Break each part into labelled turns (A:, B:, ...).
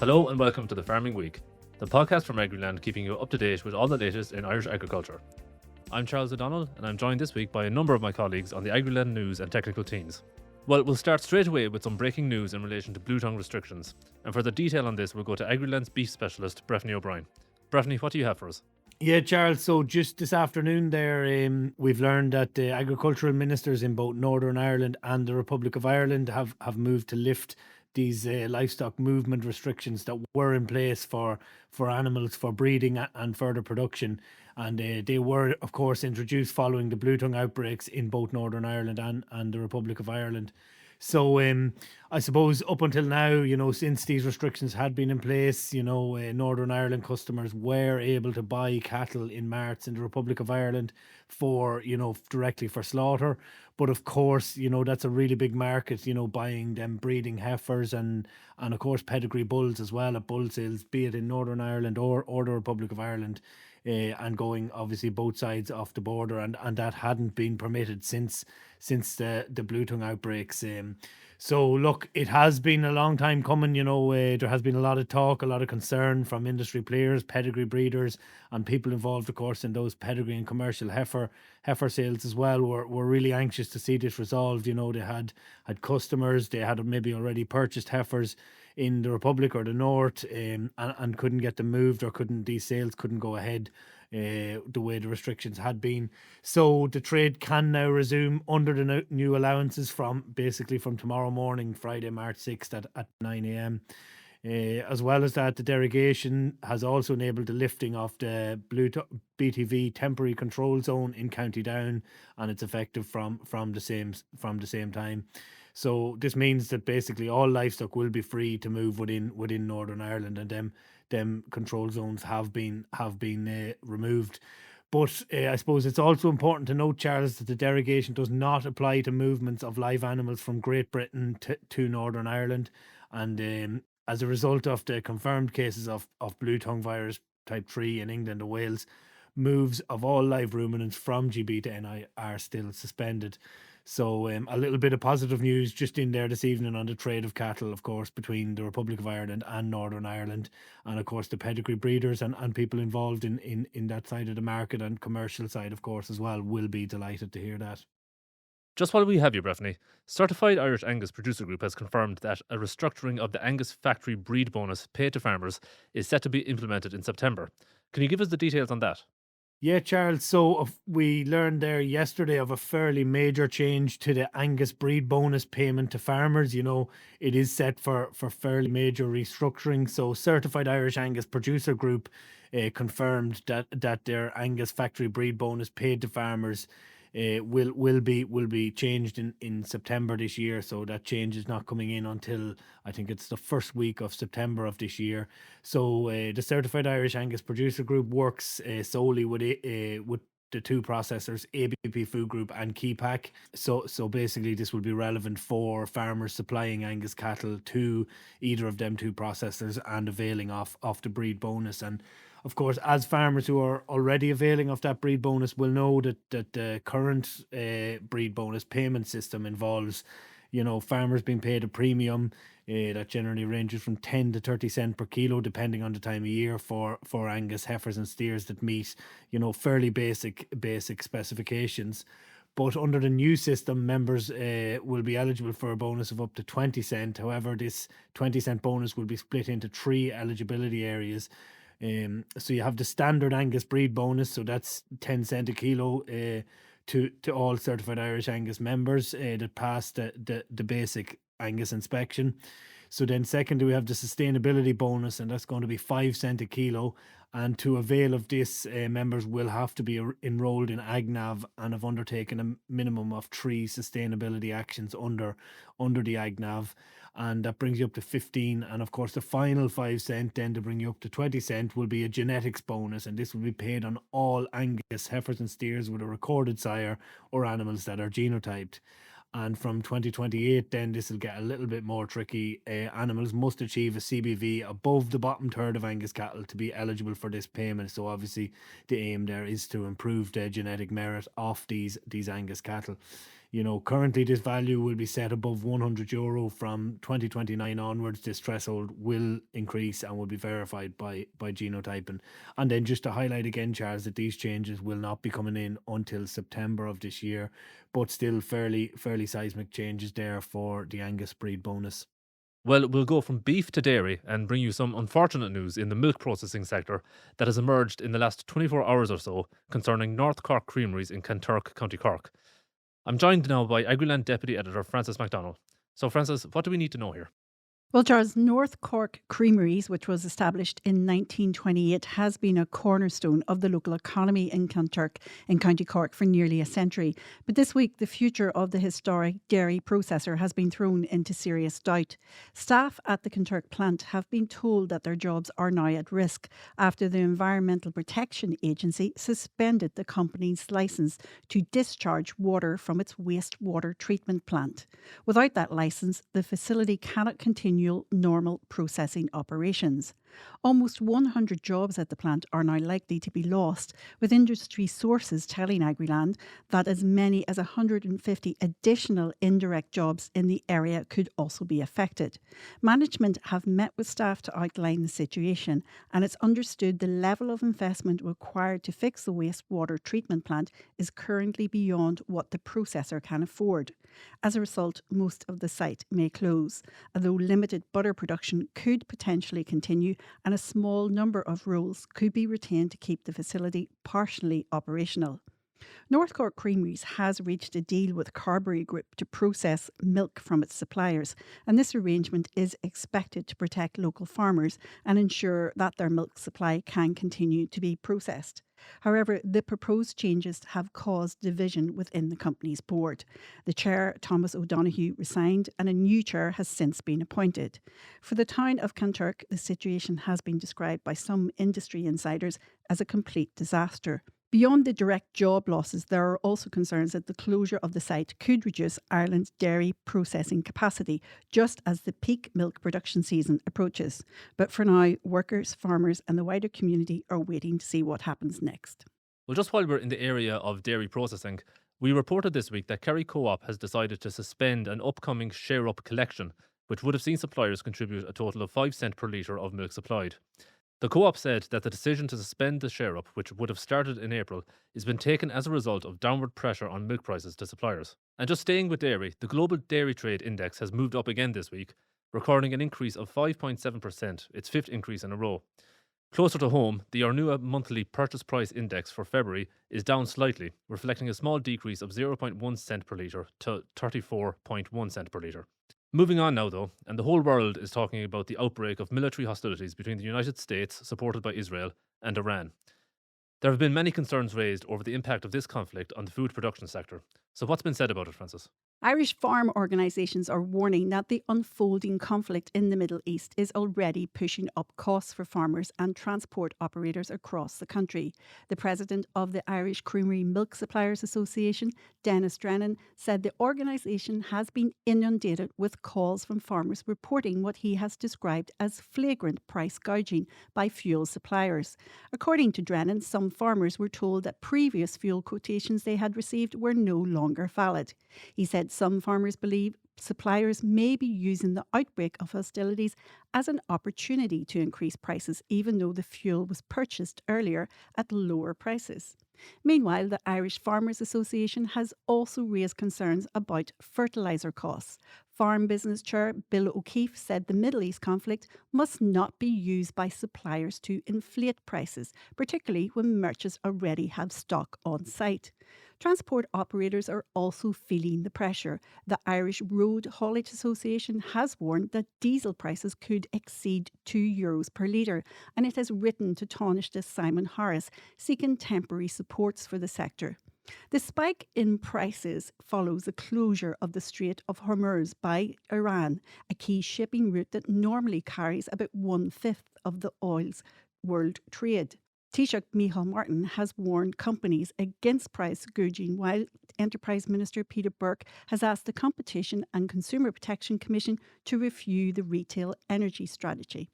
A: Hello and welcome to the Farming Week, the podcast from Agriland keeping you up to date with all the latest in Irish agriculture. I'm Charles O'Donnell and I'm joined this week by a number of my colleagues on the Agriland news and technical teams. Well, we'll start straight away with some breaking news in relation to Bluetongue restrictions. And for the detail on this, we'll go to Agriland's beef specialist, Breffney O'Brien. Breffney, what do you have for us?
B: Yeah, Charles, so just this afternoon there, we've learned that the agricultural ministers in both Northern Ireland and the Republic of Ireland have moved to lift these livestock movement restrictions that were in place for animals for breeding and further production. And they were, of course, introduced following the Bluetongue outbreaks in both Northern Ireland and the Republic of Ireland. So I suppose up until now, since these restrictions had been in place, Northern Ireland customers were able to buy cattle in marts in the Republic of Ireland for, directly for slaughter. But of course, that's a really big market, buying them breeding heifers and of course pedigree bulls as well at bull sales, be it in Northern Ireland or the Republic of Ireland. And going obviously both sides of the border, and that hadn't been permitted since the Bluetongue outbreaks. So look, it has been a long time coming. There has been a lot of talk, a lot of concern from industry players, pedigree breeders, and people involved, of course, in those pedigree and commercial heifer sales as well. Were really anxious to see this resolved. They had customers, they had maybe already purchased heifers in the Republic or the North, and couldn't get them moved, or these sales couldn't go ahead the way the restrictions had been. So the trade can now resume under the new allowances from tomorrow morning, Friday, March 6th at 9 a.m. As well as that, the derogation has also enabled the lifting of the BTV temporary control zone in County Down, and it's effective from the same time. So this means that basically all livestock will be free to move within Northern Ireland, and them control zones have been removed. But I suppose it's also important to note, Charles, that the derogation does not apply to movements of live animals from Great Britain to Northern Ireland. And as a result of the confirmed cases of Bluetongue virus type 3 in England and Wales, moves of all live ruminants from GB to NI are still suspended. So a little bit of positive news just in there this evening on the trade of cattle, of course, between the Republic of Ireland and Northern Ireland, and of course the pedigree breeders and people involved in that side of the market and commercial side, of course, as well, will be delighted to hear that.
A: Just while we have you, Breffney, Certified Irish Angus Producer Group has confirmed that a restructuring of the Angus factory breed bonus paid to farmers is set to be implemented in September. Can you give us the details on that?
B: Yeah, Charles. So we learned there yesterday of a fairly major change to the Angus breed bonus payment to farmers. It is set for fairly major restructuring. So Certified Irish Angus Producer Group confirmed that their Angus factory breed bonus paid to farmers will be changed in September this year. So that change is not coming in until I think it's the first week of September of this year. So the Certified Irish Angus Producer Group works solely with the two processors, ABP Food Group and Keypack. So basically this will be relevant for farmers supplying Angus cattle to either of them two processors and availing of the breed bonus. And of course, as farmers who are already availing of that breed bonus will know that the current breed bonus payment system involves, farmers being paid a premium that generally ranges from 10 to 30 cent per kilo, depending on the time of year for Angus heifers and steers that meet, fairly basic specifications. But under the new system, members will be eligible for a bonus of up to 20 cent. However, this 20 cent bonus will be split into three eligibility areas. So you have the standard Angus breed bonus, so that's 10 cent a kilo to all Certified Irish Angus members that pass the basic Angus inspection. So then secondly, we have the sustainability bonus, and that's going to be 5 cent a kilo. And to avail of this, members will have to be enrolled in AgNav and have undertaken a minimum of 3 sustainability actions under the AgNav. And that brings you up to 15. And of course, the final 5 cent then to bring you up to 20 cent will be a genetics bonus. And this will be paid on all Angus heifers and steers with a recorded sire or animals that are genotyped. And from 2028, then this will get a little bit more tricky. Animals must achieve a CBV above the bottom third of Angus cattle to be eligible for this payment. So obviously, the aim there is to improve the genetic merit of these Angus cattle. Currently this value will be set above €100 from 2029 onwards. This threshold will increase and will be verified by genotyping. And then just to highlight again, Charles, that these changes will not be coming in until September of this year, but still fairly seismic changes there for the Angus breed bonus.
A: Well, we'll go from beef to dairy and bring you some unfortunate news in the milk processing sector that has emerged in the last 24 hours or so concerning North Cork Creameries in Kanturk, County Cork. I'm joined now by Agriland Deputy Editor Francis MacDonald. So, Francis, what do we need to know here?
C: Well, Charles, North Cork Creameries, which was established in 1928, has been a cornerstone of the local economy in Kanturk in County Cork for nearly a century. But this week, the future of the historic dairy processor has been thrown into serious doubt. Staff at the Kanturk plant have been told that their jobs are now at risk after the Environmental Protection Agency suspended the company's licence to discharge water from its wastewater treatment plant. Without that licence, the facility cannot continue normal processing operations. Almost 100 jobs at the plant are now likely to be lost, with industry sources telling Agriland that as many as 150 additional indirect jobs in the area could also be affected. Management have met with staff to outline the situation, and it's understood the level of investment required to fix the wastewater treatment plant is currently beyond what the processor can afford. As a result, most of the site may close, although limited butter production could potentially continue and a small number of roles could be retained to keep the facility partially operational. North Cork Creameries has reached a deal with Carberry Group to process milk from its suppliers, and this arrangement is expected to protect local farmers and ensure that their milk supply can continue to be processed. However, the proposed changes have caused division within the company's board. The chair, Thomas O'Donoghue, resigned and a new chair has since been appointed. For the town of Kanturk, the situation has been described by some industry insiders as a complete disaster. Beyond the direct job losses, there are also concerns that the closure of the site could reduce Ireland's dairy processing capacity, just as the peak milk production season approaches. But for now, workers, farmers and the wider community are waiting to see what happens next.
A: Well, just while we're in the area of dairy processing, we reported this week that Kerry Co-op has decided to suspend an upcoming share-up collection, which would have seen suppliers contribute a total of 5 cents per litre of milk supplied. The co-op said that the decision to suspend the share-up, which would have started in April, has been taken as a result of downward pressure on milk prices to suppliers. And just staying with dairy, the Global Dairy Trade Index has moved up again this week, recording an increase of 5.7%, its fifth increase in a row. Closer to home, the Arnua Monthly Purchase Price Index for February is down slightly, reflecting a small decrease of 0.1 cent per litre to 34.1 cent per litre. Moving on now, though, and the whole world is talking about the outbreak of military hostilities between the United States, supported by Israel, and Iran. There have been many concerns raised over the impact of this conflict on the food production sector. So what's been said about it, Francis?
C: Irish farm organisations are warning that the unfolding conflict in the Middle East is already pushing up costs for farmers and transport operators across the country. The president of the Irish Creamery Milk Suppliers Association, Dennis Drennan, said the organisation has been inundated with calls from farmers reporting what he has described as flagrant price gouging by fuel suppliers. According to Drennan, some farmers were told that previous fuel quotations they had received were no longer valid. He said some farmers believe suppliers may be using the outbreak of hostilities as an opportunity to increase prices, even though the fuel was purchased earlier at lower prices. Meanwhile, the Irish Farmers Association has also raised concerns about fertiliser costs. Farm Business Chair Bill O'Keefe said the Middle East conflict must not be used by suppliers to inflate prices, particularly when merchants already have stock on site. Transport operators are also feeling the pressure. The Irish Road Haulage Association has warned that diesel prices could exceed €2 per litre, and it has written to Taoiseach Simon Harris seeking temporary supports for the sector. The spike in prices follows the closure of the Strait of Hormuz by Iran, a key shipping route that normally carries about 1/5 of the oil's world trade. Taoiseach Micheál Martin has warned companies against price gouging, while Enterprise Minister Peter Burke has asked the Competition and Consumer Protection Commission to review the retail energy strategy.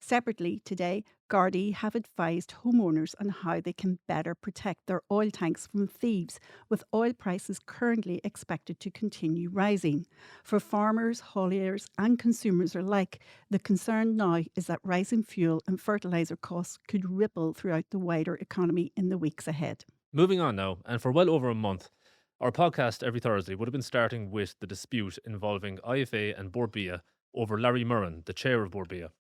C: Separately, today, Gardaí have advised homeowners on how they can better protect their oil tanks from thieves, with oil prices currently expected to continue rising. For farmers, hauliers, and consumers alike, the concern now is that rising fuel and fertiliser costs could ripple throughout the wider economy in the weeks ahead.
A: Moving on now, and for well over a month, our podcast every Thursday would have been starting with the dispute involving IFA and Bord Bia over Larry Murren, the chair of Bord Bia.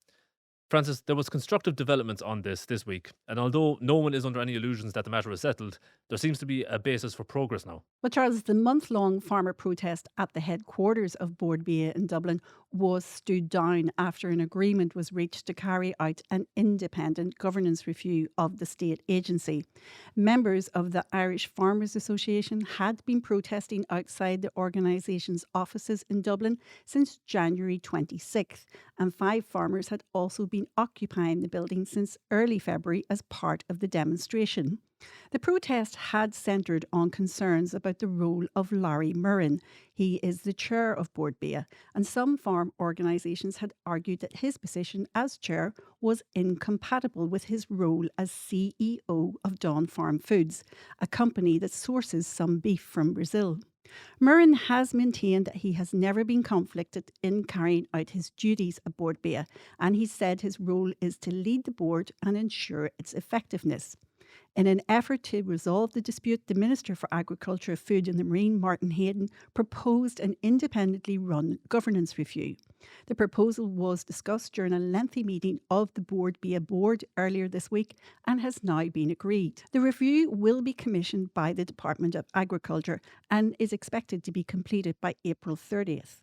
A: Francis, there was constructive developments on this week, and although no one is under any illusions that the matter is settled, there seems to be a basis for progress now.
C: Well, Charles, the month-long farmer protest at the headquarters of Bord Bia in Dublin was stood down after an agreement was reached to carry out an independent governance review of the state agency. Members of the Irish Farmers Association had been protesting outside the organisation's offices in Dublin since January 26th, and 5 farmers had also been occupying the building since early February as part of the demonstration. The protest had centred on concerns about the role of Larry Murren. He is the chair of Bord Bia, and some farm organisations had argued that his position as chair was incompatible with his role as CEO of Dawn Farm Foods, a company that sources some beef from Brazil. Murren has maintained that he has never been conflicted in carrying out his duties at Bord Bia, and he said his role is to lead the board and ensure its effectiveness. In an effort to resolve the dispute, the Minister for Agriculture, Food and the Marine, Martin Hayden, proposed an independently run governance review. The proposal was discussed during a lengthy meeting of the Bord Bia board earlier this week and has now been agreed. The review will be commissioned by the Department of Agriculture and is expected to be completed by April 30th.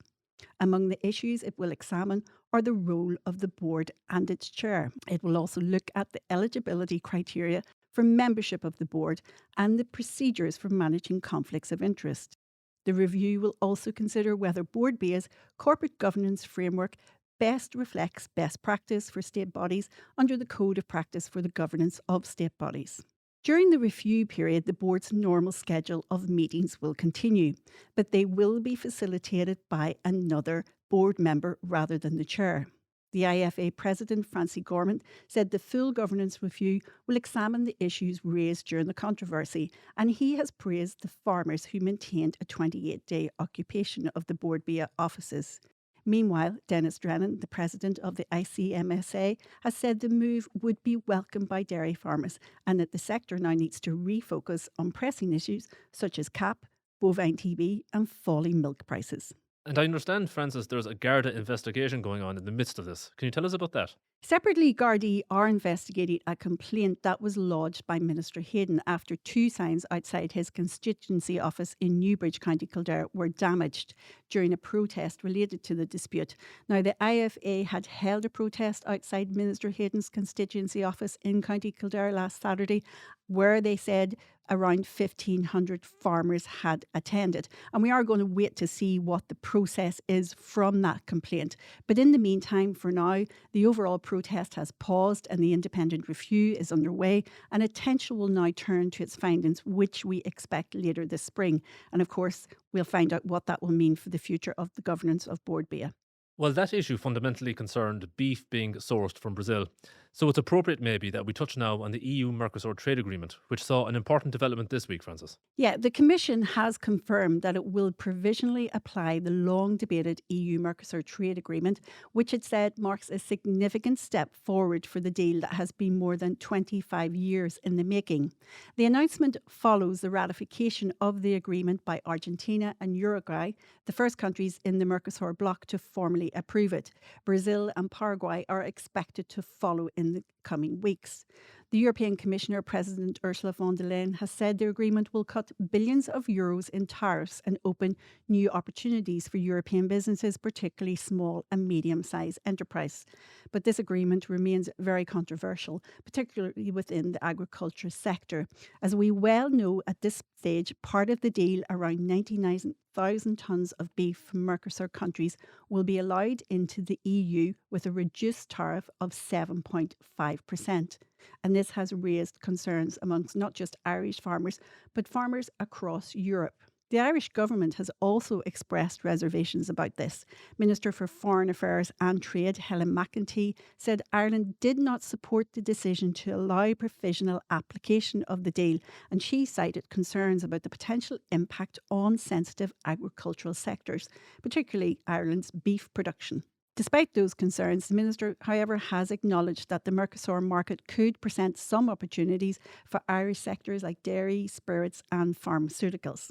C: Among the issues it will examine are the role of the board and its chair. It will also look at the eligibility criteria for membership of the board and the procedures for managing conflicts of interest. The review will also consider whether Bord Bia's corporate governance framework best reflects best practice for state bodies under the Code of Practice for the Governance of State Bodies. During the review period, the board's normal schedule of meetings will continue, but they will be facilitated by another board member rather than the chair. The IFA President, Francie Gorman, said the full governance review will examine the issues raised during the controversy, and he has praised the farmers who maintained a 28-day occupation of the Bord Bia offices. Meanwhile, Dennis Drennan, the president of the ICMSA, has said the move would be welcomed by dairy farmers and that the sector now needs to refocus on pressing issues such as CAP, bovine TB and falling milk prices.
A: And I understand, Francis, there's a Garda investigation going on in the midst of this. Can you tell us about that?
C: Separately, Gardaí are investigating a complaint that was lodged by Minister Hayden after 2 signs outside his constituency office in Newbridge, County Kildare, were damaged during a protest related to the dispute. Now, the IFA had held a protest outside Minister Hayden's constituency office in County Kildare last Saturday, where they said around 1,500 farmers had attended. And we are going to wait to see what the process is from that complaint. But in the meantime, for now, the overall protest has paused and the independent review is underway, and attention will now turn to its findings, which we expect later this spring. And of course, we'll find out what that will mean for the future of the governance of Bord Bia.
A: Well, that issue fundamentally concerned beef being sourced from Brazil. So it's appropriate maybe that we touch now on the EU-Mercosur trade agreement, which saw an important development this week, Francis.
C: Yeah, the Commission has confirmed that it will provisionally apply the long-debated EU-Mercosur trade agreement, which it said marks a significant step forward for the deal that has been more than 25 years in the making. The announcement follows the ratification of the agreement by Argentina and Uruguay, the first countries in the Mercosur bloc to formally approve it. Brazil and Paraguay are expected to follow in the coming weeks. The European Commissioner President Ursula von der Leyen has said the agreement will cut billions of euros in tariffs and open new opportunities for European businesses, particularly small and medium-sized enterprise. But this agreement remains very controversial, particularly within the agriculture sector. As we well know at this stage, part of the deal, around 99,000 tonnes of beef from Mercosur countries, will be allowed into the EU with a reduced tariff of 7.5%. And this has raised concerns amongst not just Irish farmers, but farmers across Europe. The Irish government has also expressed reservations about this. Minister for Foreign Affairs and Trade, Helen McEntee, said Ireland did not support the decision to allow provisional application of the deal, and she cited concerns about the potential impact on sensitive agricultural sectors, particularly Ireland's beef production. Despite those concerns, the Minister, however, has acknowledged that the Mercosur market could present some opportunities for Irish sectors like dairy, spirits, and pharmaceuticals.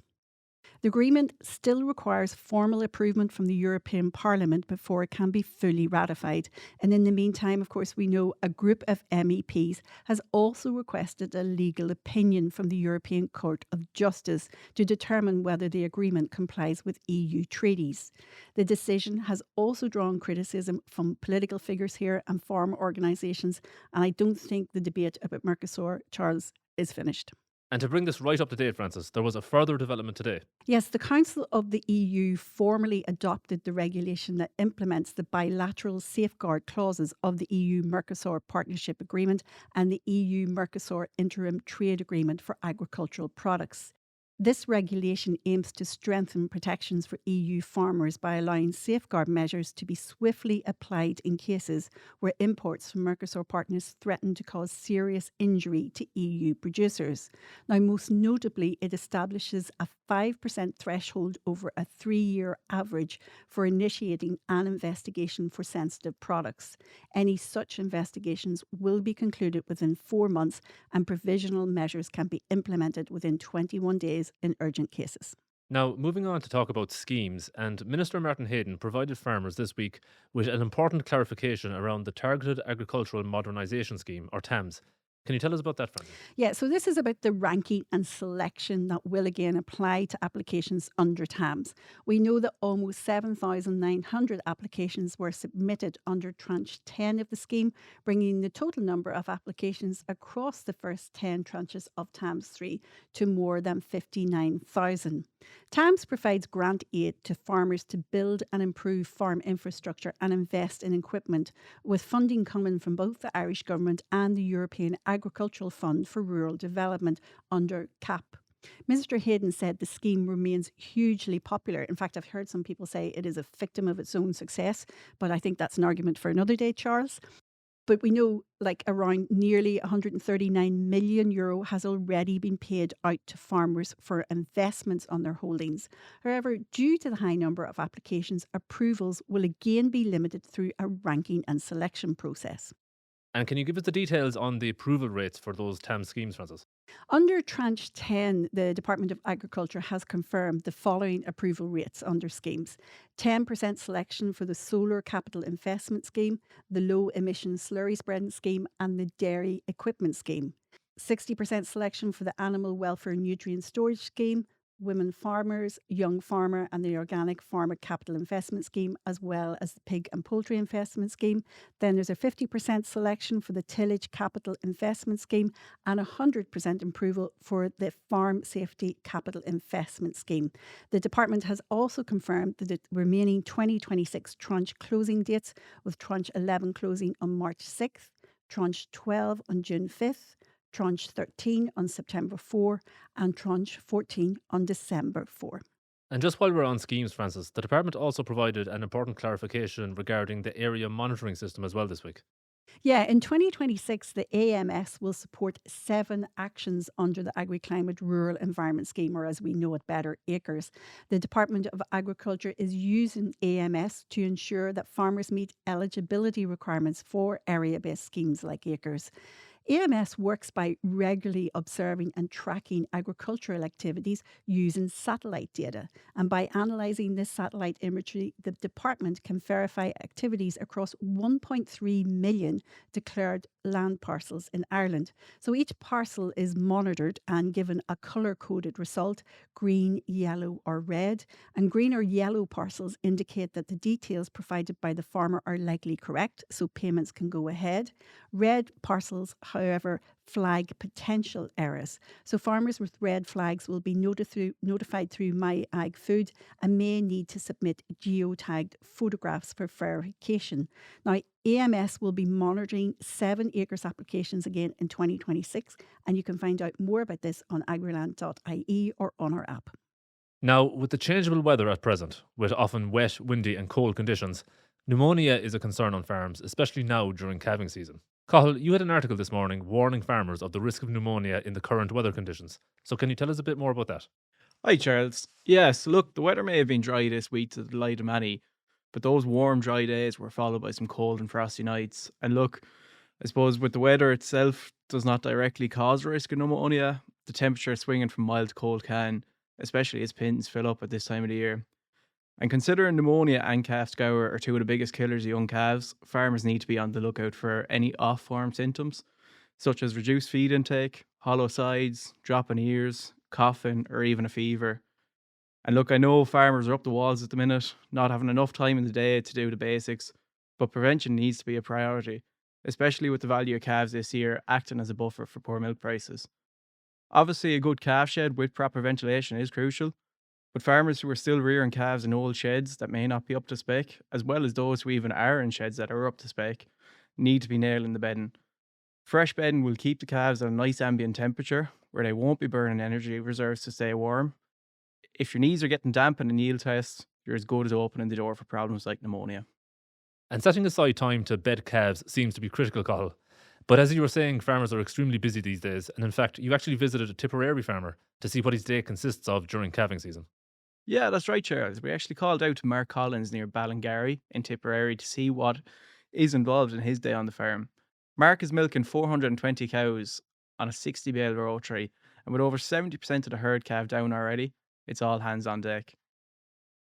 C: The agreement still requires formal approval from the European Parliament before it can be fully ratified. And in the meantime, of course, we know a group of MEPs has also requested a legal opinion from the European Court of Justice to determine whether the agreement complies with EU treaties. The decision has also drawn criticism from political figures here and farm organisations, and I don't think the debate about Mercosur, Charles, is finished.
A: And to bring this right up to date, Francis, there was a further development today.
C: Yes, the Council of the EU formally adopted the regulation that implements the bilateral safeguard clauses of the EU-Mercosur Partnership Agreement and the EU-Mercosur Interim Trade Agreement for agricultural products. This regulation aims to strengthen protections for EU farmers by allowing safeguard measures to be swiftly applied in cases where imports from Mercosur partners threaten to cause serious injury to EU producers. Now, most notably, it establishes a 5% threshold over a 3-year average for initiating an investigation for sensitive products. Any such investigations will be concluded within 4 months, and provisional measures can be implemented within 21 days in urgent cases.
A: Now, moving on to talk about schemes, and Minister Martin Hayden provided farmers this week with an important clarification around the Targeted Agricultural Modernisation Scheme, or TAMS. Can you tell us about that, Francis?
C: Yeah, so this is about the ranking and selection that will again apply to applications under TAMS. We know that almost 7,900 applications were submitted under Tranche 10 of the scheme, bringing the total number of applications across the first 10 tranches of TAMS 3 to more than 59,000. TAMS provides grant aid to farmers to build and improve farm infrastructure and invest in equipment, with funding coming from both the Irish Government and the European Agricultural Fund for Rural Development under CAP. Minister Hayden said the scheme remains hugely popular. In fact, I've heard some people say it is a victim of its own success, but I think that's an argument for another day, Charles. But we know around nearly €139 million has already been paid out to farmers for investments on their holdings. However, due to the high number of applications, approvals will again be limited through a ranking and selection process.
A: And can you give us the details on the approval rates for those TAMS schemes, Francis?
C: Under Tranche 10, the Department of Agriculture has confirmed the following approval rates under schemes: 10% selection for the Solar Capital Investment Scheme, the Low Emission Slurry Spreading Scheme, and the Dairy Equipment Scheme; 60% selection for the Animal Welfare Nutrient Storage Scheme, Women Farmers, Young Farmer, and the Organic Farmer Capital Investment Scheme, as well as the Pig and Poultry Investment Scheme. Then there's a 50% selection for the Tillage Capital Investment Scheme and 100% approval for the Farm Safety Capital Investment Scheme. The department has also confirmed the remaining 2026 tranche closing dates, with Tranche 11 closing on March 6th, Tranche 12 on June 5th, Tranche 13 on September 4 and Tranche 14 on December 4.
A: And just while we're on schemes, Francis, the department also provided an important clarification regarding the area monitoring system as well this week.
C: Yeah, in 2026, the AMS will support 7 actions under the Agri-Climate Rural Environment Scheme, or as we know it better, ACRES. The Department of Agriculture is using AMS to ensure that farmers meet eligibility requirements for area-based schemes like ACRES. AMS works by regularly observing and tracking agricultural activities using satellite data. And by analysing this satellite imagery, the department can verify activities across 1.3 million declared land parcels in Ireland. So each parcel is monitored and given a colour-coded result: green, yellow or red. And green or yellow parcels indicate that the details provided by the farmer are likely correct, so payments can go ahead. Red parcels, however, flag potential errors. So farmers with red flags will be notified through My Ag Food and may need to submit geotagged photographs for verification. Now, AMS will be monitoring 7 acres applications again in 2026, and you can find out more about this on Agriland.ie or on our app.
A: Now, with the changeable weather at present, with often wet, windy, and cold conditions, pneumonia is a concern on farms, especially now during calving season. Cathal, you had an article this morning warning farmers of the risk of pneumonia in the current weather conditions. So, can you tell us a bit more about that?
D: Hi, Charles. Yes, look, the weather may have been dry this week to the delight of many, but those warm, dry days were followed by some cold and frosty nights. And look, I suppose with the weather itself does not directly cause a risk of pneumonia. The temperature swinging from mild to cold can, especially as pins fill up at this time of the year. And considering pneumonia and calf scour are two of the biggest killers of young calves, farmers need to be on the lookout for any off-farm symptoms, such as reduced feed intake, hollow sides, dropping ears, coughing, or even a fever. And look, I know farmers are up the walls at the minute, not having enough time in the day to do the basics, but prevention needs to be a priority, especially with the value of calves this year acting as a buffer for poor milk prices. Obviously, a good calf shed with proper ventilation is crucial, but farmers who are still rearing calves in old sheds that may not be up to spec, as well as those who even are in sheds that are up to spec, need to be nailing the bedding. Fresh bedding will keep the calves at a nice ambient temperature, where they won't be burning energy reserves to stay warm. If your knees are getting damp in a yield test, you're as good as opening the door for problems like pneumonia.
A: And setting aside time to bed calves seems to be critical, Cathal. But as you were saying, farmers are extremely busy these days. And in fact, you actually visited a Tipperary farmer to see what his day consists of during calving season.
D: Yeah, that's right, Charles. We actually called out to Mark Collins near Ballingarry in Tipperary to see what is involved in his day on the farm. Mark is milking 420 cows on a 60 bale rotary, and with over 70% of the herd calved down already, it's all hands on deck.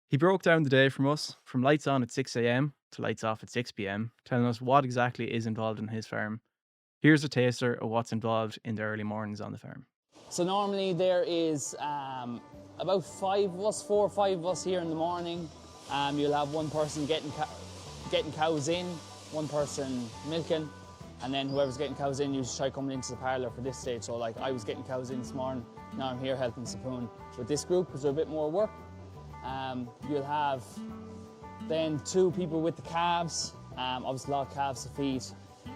D: He broke down the day from us, from lights on at 6 a.m. to lights off at 6 p.m, telling us what exactly is involved in his farm. Here's a taster of what's involved in the early mornings on the farm.
E: So normally there is about 5 of us, 4 or 5 of us here in the morning. You'll have one person getting cows in, one person milking, and then whoever's getting cows in, you just try coming into the parlour for this stage. So like I was getting cows in this morning, now I'm here helping Sapoon with this group because they're a bit more work. You'll have then 2 people with the calves, obviously a lot of calves to feed.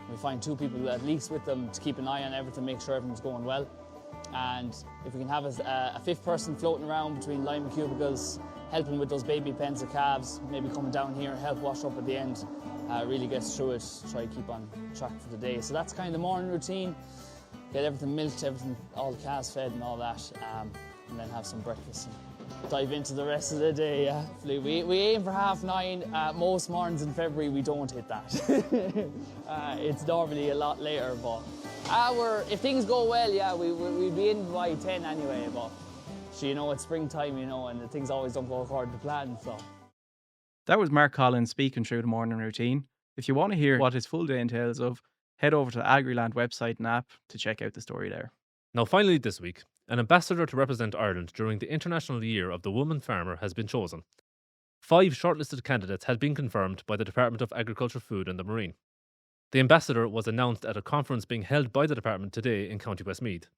E: We find 2 people at least with them to keep an eye on everything, make sure everything's going well. And if we can have a 5th person floating around between lime cubicles, helping with those baby pens of calves, maybe coming down here and help wash up at the end, really gets through it, try to keep on track for the day. So that's kind of the morning routine, get everything milked, all the calves fed and all that, and then have some breakfast and dive into the rest of the day. Hopefully we aim for 9:30. Most mornings in February we don't hit that. It's normally a lot later, but if things go well, we'll be in by 10 anyway, but it's springtime, and things always don't go according to plan, so.
D: That was Mark Collins speaking through the morning routine. If you want to hear what his full day entails of, head over to the Agriland website and app to check out the story there.
A: Now, finally this week, an ambassador to represent Ireland during the International Year of the Woman Farmer has been chosen. 5 shortlisted candidates had been confirmed by the Department of Agriculture, Food and the Marine. The ambassador was announced at a conference being held by the department today in County Westmeath.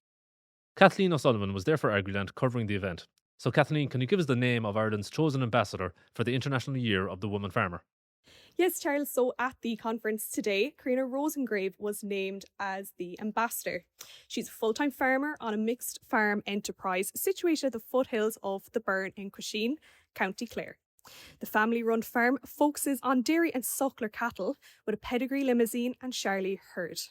A: Kathleen O'Sullivan was there for Agriland covering the event. So Kathleen, can you give us the name of Ireland's chosen ambassador for the International Year of the Woman Farmer?
F: Yes, Charles. So at the conference today, Karina Rosengrave was named as the ambassador. She's a full-time farmer on a mixed farm enterprise situated at the foothills of the Burn in Cusheen, County Clare. The family-run farm focuses on dairy and suckler cattle with a pedigree limousine and Charlie herd.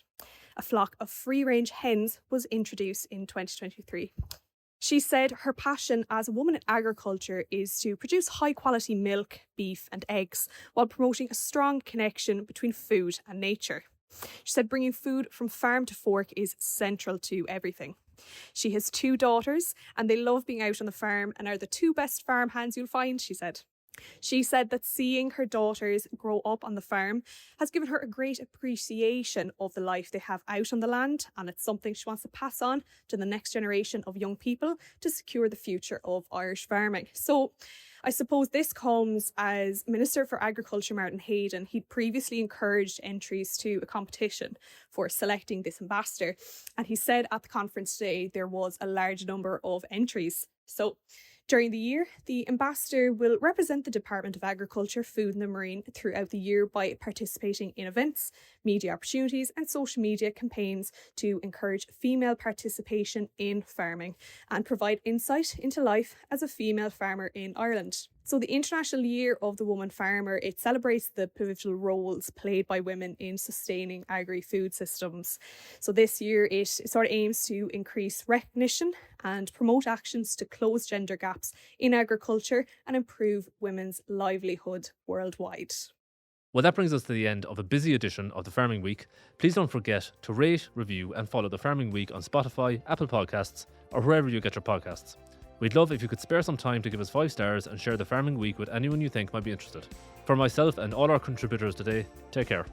F: A flock of free-range hens was introduced in 2023. She said her passion as a woman in agriculture is to produce high-quality milk, beef and eggs while promoting a strong connection between food and nature. She said bringing food from farm to fork is central to everything. She has 2 daughters and they love being out on the farm and are the 2 best farm hands you'll find, she said. She said that seeing her daughters grow up on the farm has given her a great appreciation of the life they have out on the land, and it's something she wants to pass on to the next generation of young people to secure the future of Irish farming. So I suppose this comes as Minister for Agriculture Martin Hayden. He'd previously encouraged entries to a competition for selecting this ambassador, and he said at the conference today there was a large number of entries. So during the year, the ambassador will represent the Department of Agriculture, Food and the Marine throughout the year by participating in events, media opportunities and social media campaigns to encourage female participation in farming and provide insight into life as a female farmer in Ireland. So the International Year of the Woman Farmer, it celebrates the pivotal roles played by women in sustaining agri-food systems. So this year it sort of aims to increase recognition and promote actions to close gender gaps in agriculture and improve women's livelihood worldwide.
A: Well, that brings us to the end of a busy edition of the Farming Week. Please don't forget to rate, review and follow the Farming Week on Spotify, Apple Podcasts or wherever you get your podcasts. We'd love if you could spare some time to give us 5 stars and share the Farming Week with anyone you think might be interested. For myself and all our contributors today, take care.